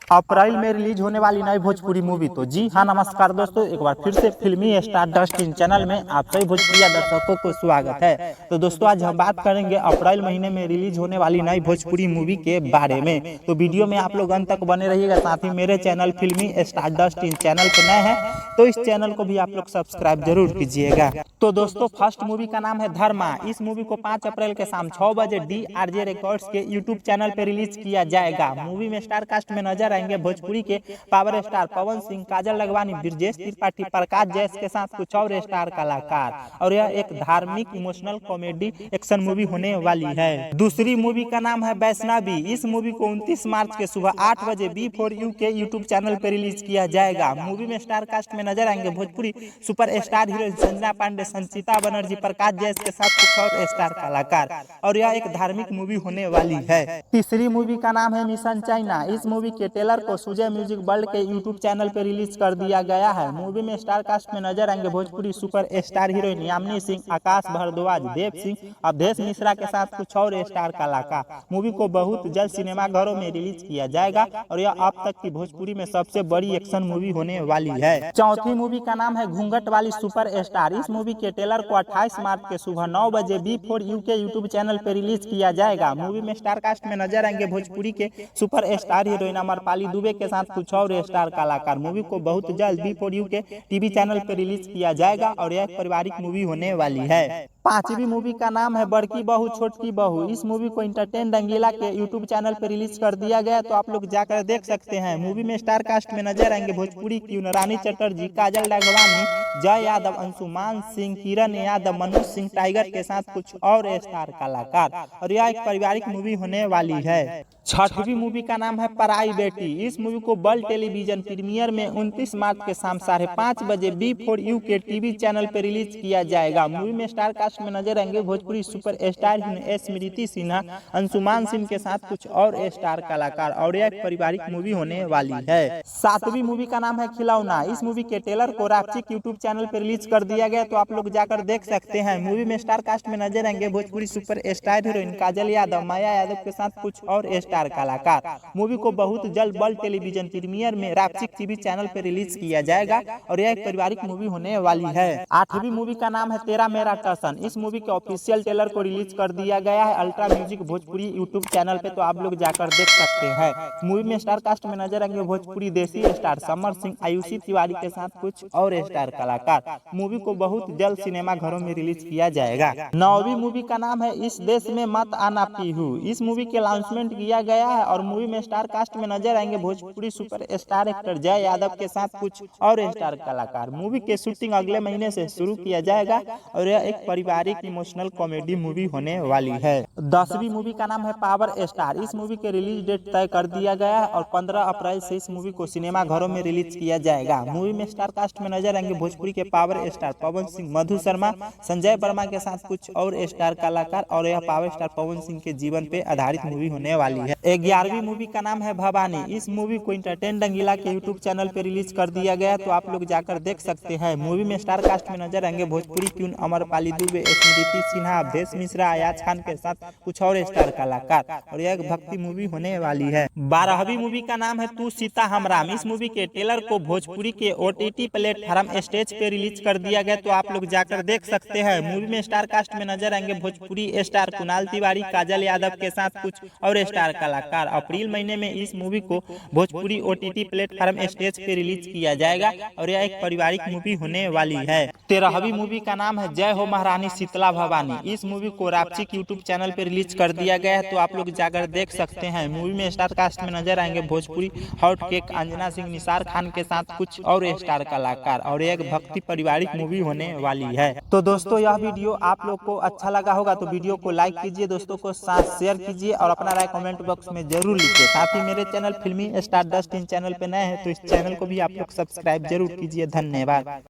अप्रैल में रिलीज होने वाली नई भोजपुरी मूवी। तो जी हाँ, नमस्कार दोस्तों, एक बार फिर से फिल्मी स्टार डस्ट इन चैनल में आप सभी भोजपुरी दर्शकों को स्वागत है। तो दोस्तों, आज हम बात करेंगे अप्रैल महीने में रिलीज होने वाली नई भोजपुरी मूवी के बारे में। तो वीडियो में आप लोग अंत तक बने रहिएगा। साथ ही मेरे चैनल फिल्मी स्टार डस्ट इन चैनल पर नए हैं तो इस चैनल को भी आप लोग सब्सक्राइब जरूर कीजिएगा। तो दोस्तों, फर्स्ट मूवी का नाम है धर्मा। इस मूवी को 5 अप्रैल के शाम 6 बजे DRJ रिकॉर्ड्स के यूट्यूब चैनल पर रिलीज किया जाएगा। मूवी में स्टार कास्ट में नजर आएंगे भोजपुरी के पावर स्टार पवन सिंह, काजल लखवानी, ब्रजेश त्रिपाठी, प्रकाश जैस के साथ कुछ और स्टार कलाकार। और यह एक धार्मिक इमोशनल कॉमेडी एक्शन मूवी होने वाली है। दूसरी मूवी का नाम है वैष्णवी। इस मूवी को 29 मार्च के सुबह 8 बजे B4U के यूट्यूब चैनल पर रिलीज किया जाएगा। मूवी में स्टार कास्ट में नजर आएंगे Bhojpuri super star heroine Sanjana Pandey, Sanchita Banerjee, Prakash Jais के साथ कुछ और स्टार कलाकार। और यह एक धार्मिक मूवी होने वाली है। तीसरी मूवी का नाम है मिशन चाइना। इस मूवी के ट्रेलर को सुजय म्यूजिक वर्ल्ड के यूट्यूब चैनल पर रिलीज कर दिया गया है। मूवी में स्टार कास्ट में नजर आएंगे Bhojpuri super star heroine Yamini Singh, Akash Bhardwaj, Dev Singh, Awadhesh Mishra के साथ कुछ और स्टार कलाकार। मूवी को बहुत जल्द सिनेमा घरों में रिलीज किया जाएगा और यह अब तक की भोजपुरी में सबसे बड़ी एक्शन मूवी होने वाली है। चौथी मूवी का नाम है घूंघट वाली सुपर स्टार। इस मूवी के ट्रेलर को 28 मार्च के सुबह 9 बजे B4U के यूट्यूब चैनल पर रिलीज किया जाएगा। मूवी में स्टार कास्ट में नजर आएंगे भोजपुरी के super star heroine Amrapali Dubey के साथ कुछ और स्टार कलाकार। मूवी को बहुत जल्द B4U के टीवी चैनल पर रिलीज किया जाएगा और यह एक पारिवारिक मूवी होने वाली है। पांचवी मूवी का नाम है बड़की बहू छोटकी बहू। इस मूवी को इंटरटेन रंगीला के यूट्यूब चैनल पर रिलीज कर दिया गया, तो आप लोग जाकर देख सकते हैं। मूवी में स्टार कास्ट में नजर आएंगे भोजपुरी की रानी चटर्जी, काजल लखवानी, जय यादव, अंशुमान सिंह, किरण यादव, मनोज सिंह टाइगर के साथ कुछ और स्टार कलाकार। और यह एक पारिवारिक मूवी होने वाली है। छठवीं मूवी का नाम है पराई बेटी। इस मूवी को वर्ल्ड टेलीविजन प्रीमियर में 29 मार्च के शाम 5:30 बजे B4U के टीवी चैनल पर रिलीज किया जाएगा। मूवी में स्टार कास्ट में नजर आएंगे भोजपुरी सुपर स्टार स्मृति सिन्हा, अंशुमान सिंह के साथ कुछ और स्टार कलाकार। और यह एक पारिवारिक मूवी होने वाली है। सातवीं मूवी का नाम है खिलौना। इस मूवी के ट्रेलर को रापचिक यूट्यूब चैनल पर रिलीज कर दिया गया, तो आप लोग जाकर देख सकते हैं। मूवी में स्टार कास्ट में नजर आएंगे भोजपुरी सुपर स्टार हीरोइन काजल यादव, माया यादव के साथ कुछ और स्टार कलाकार। मूवी को बहुत जल्द वर्ल्ड टेलीविजन प्रीमियर में रापचिक टीवी चैनल पर रिलीज किया जाएगा और यह एक पारिवारिक मूवी होने वाली है। आठवीं मूवी का नाम है तेरा मेरा टसन। इस मूवी के ऑफिशियल ट्रेलर को रिलीज कर दिया गया है ultra music Bhojpuri YouTube channel पे, तो आप लोग जाकर देख सकते हैं। मूवी में स्टार कास्ट में नजर आएंगे भोजपुरी देसी स्टार समर सिंह, आयुषी तिवारी के साथ कुछ और स्टार कलाकार। मूवी को बहुत जल्द सिनेमा घरों में रिलीज किया जाएगा। नौवीं मूवी का नाम है इस देश में मत आना पीहू। इस मूवी के लॉन्चमेंट किया गया है और मूवी में स्टार कास्ट में नजर आएंगे भोजपुरी सुपर स्टार एक्टर जय यादव के साथ कुछ और स्टार कलाकार। मूवी के शूटिंग अगले महीने से शुरू किया जाएगा और यह एक पारिवारिक इमोशनल कॉमेडी मूवी होने वाली है। 10वीं मूवी का नाम है पावर स्टार। इस मूवी के रिलीज डेट तय कर दिया गया है और 15 अप्रैल से इस मूवी को सिनेमा घरों में रिलीज किया जाएगा। मूवी में स्टार कास्ट में नजर आएंगे भोजपुरी के पावर स्टार पवन सिंह, मधु शर्मा, संजय वर्मा के साथ कुछ और स्टार कलाकार। और यह पावर स्टार पवन सिंह के जीवन पे आधारित मूवी होने वाली है। 11वीं मूवी का नाम है भवानी। इस मूवी को इंटरटेन रंगीला के यूट्यूब चैनल पर रिलीज कर दिया गया, तो आप लोग जाकर देख सकते हैं। मूवी में स्टार कास्ट में नजर आएंगे भोजपुरी क्वीन अमरपाली दुबे, स्मृति सिन्हा, अवधेश मिश्रा, अयाज खान के साथ कुछ और स्टार कलाकार। और यह एक भक्ति मूवी होने वाली है। 12वीं मूवी का नाम है तू सीता हमराम। इस मूवी के ट्रेलर को भोजपुरी के OTT प्लेटफॉर्म स्टेज पे रिलीज कर दिया गया, तो आप लोग जाकर देख सकते हैं। मूवी में स्टार कास्ट में नजर आएंगे भोजपुरी स्टार कुणाल तिवारी, काजल यादव के साथ कुछ और स्टार कलाकार। अप्रैल महीने में इस मूवी को भोजपुरी OTT प्लेटफॉर्म स्टेज पे रिलीज किया जाएगा और यह एक पारिवारिक मूवी होने वाली है। 13वीं मूवी का नाम है जय हो महारानी शीतला भवानी। इस मूवी को रापचिक यूट्यूब चैनल पर रिलीज कर दिया गया है, तो आप लोग जाकर देख सकते हैं। मूवी में स्टार कास्ट में नजर आएंगे भोजपुरी हॉट केक अंजना सिंह, निसार खान के साथ कुछ और स्टार कलाकार। और यह एक भक्ति पारिवारिक मूवी होने वाली है। तो दोस्तों, यह वीडियो आप लोग को अच्छा लगा होगा तो वीडियो को लाइक कीजिए, दोस्तों को साथ शेयर कीजिए और अपना राय कमेंट बॉक्स में जरूर लिखिए। साथ ही मेरे चैनल फिल्मी स्टार डस्ट इन चैनल पे नए हैं तो इस चैनल को भी आप लोग सब्सक्राइब जरूर कीजिए। धन्यवाद।